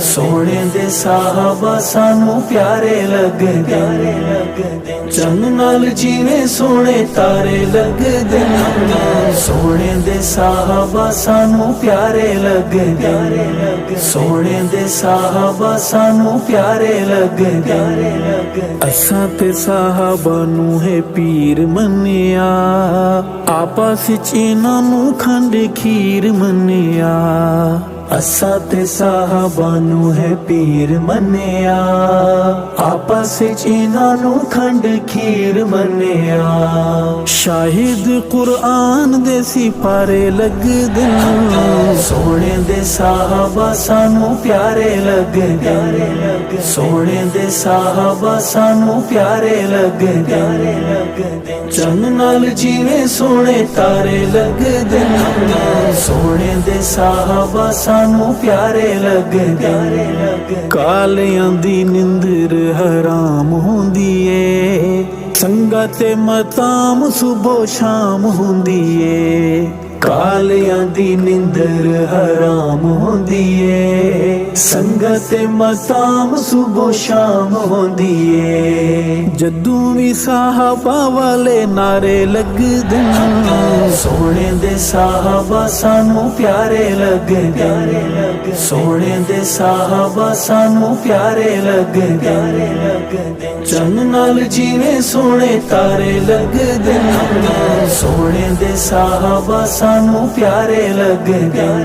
सोने दे साहबा सानू प्यारे लगदे, चंद नाल जिवें सोने तारे लगदे। सोने दे साहबा सानू प्यारे लगदे, सोने दे साहबा सानू प्यारे लगदे। असां ते साहबा नू है पीर मन्निया, आपस च इन्हां नू खंड खीर मन्निया। असां ते साहबा नू है पीर मन्निया, आपस च इन्हां नू खंड खीर मन्निया। शाहिद कुरान दे सिपारे लगदे, सोने दे साहबा सानू प्यारे लगदे, सोने दे साहबा सानू प्यारे लगदे। चंद नाल जिवें सोने तारे लगदे, सोने दे साहबा सानू प्यारे लगदे। कालियां दी निंदर हराम हुंदी ए, संगत मताम सुबह शाम हुंदी ए। कालियां दी निंदर हराम हुंदी ए, संगत मताम सुबह शाम हुंदी ए। जदू भी साहबा वाले नारे लगदे, सोने दे साहबा सानू प्यारे लगदे, सोने दे साहबा सानू प्यारे लगदे। चंद नाल जिवें सोने तारे लगदे, सोने दे साहबा सानू प्यारे लगदे।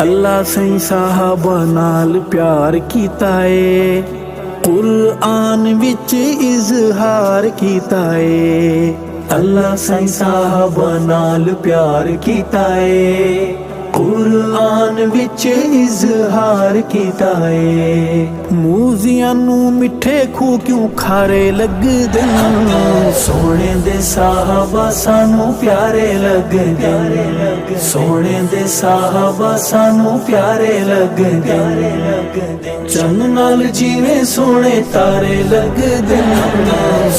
अल्लाह सही साहबा नाल प्यार कीता है, कुरान विच इजहार कीता है। अल्लाह सही साहबा नाल प्यार कीता है, कुरान विच इजहार कीता है। मूजियां नू मिठे खूह क्यों खारे लगदे, सोने दे साहबा सानू प्यारे लगदे, सोने दे साहबा सानू प्यारे लगदे। चंद नाल जिवें सोने तारे लगदे,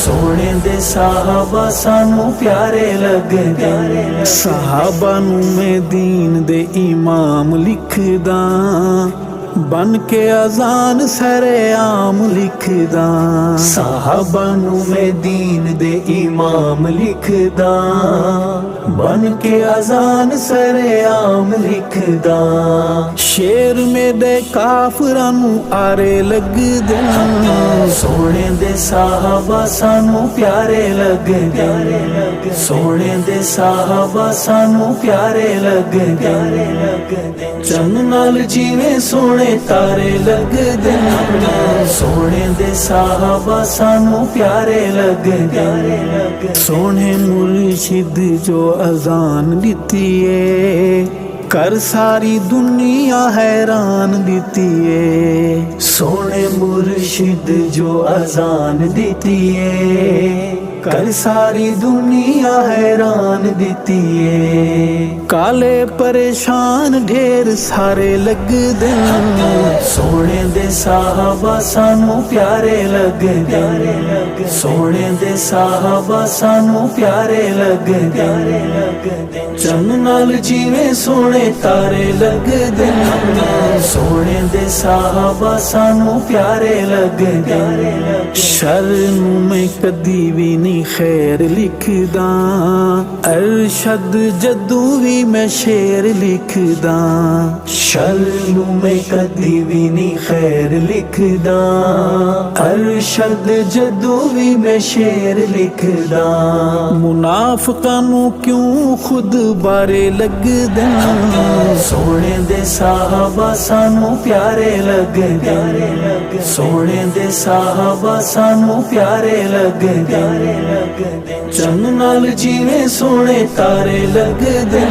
सोने दे साहबा सानू प्यारे लगदे। साहबा नू मैं दीन दे इमाम लिखदा, बन के अजान सरेआम लिखदा। साहबा नू मैं दीन दे इमाम लिखदा, बन के अजान सरेआम लिखदा। शेर मेरे काफरां नू आरे लगदे, सोने दे साहबा सानू प्यारे लगदे, सोने दे साहबा सानू प्यारे लगदे। चंद नाल जिवें सोने तारे लगदे, सोने दे साहबा सानू प्यारे लगदे। सोने मुर्शिद जो अजान दिती है, कर सारी दुनिया हैरान दिती है। सोने मुर्शिद जो अजान दिती है, कर सारी दुनिया हैरान दिती है। काले परेशान ढेर सारे लगदे, सोने दे साहबा सानू प्यारे लगदे, सोने दे साहबा सानू प्यारे लगदे। चंद नाल जिवें सोने तारे लगदे, सोने दे साहबा सानू प्यारे लगदे। शर नू मैं कदी भी नहीं खैर लिखदा, अरशद जदू भी मैं शेर लिखदा। शर नू मैं कदी भी नहीं खैर लिखदा, अरशद जदू भी मैं शेर लिखदा। मुनाफिकां नू क्यों खुद बारे लगदे, सोने दे साहबा सानू प्यारे लगदे, सोने दे साहबा सानू प्यारे लगदे। चंद नाल जिवें सोने तारे लगदे।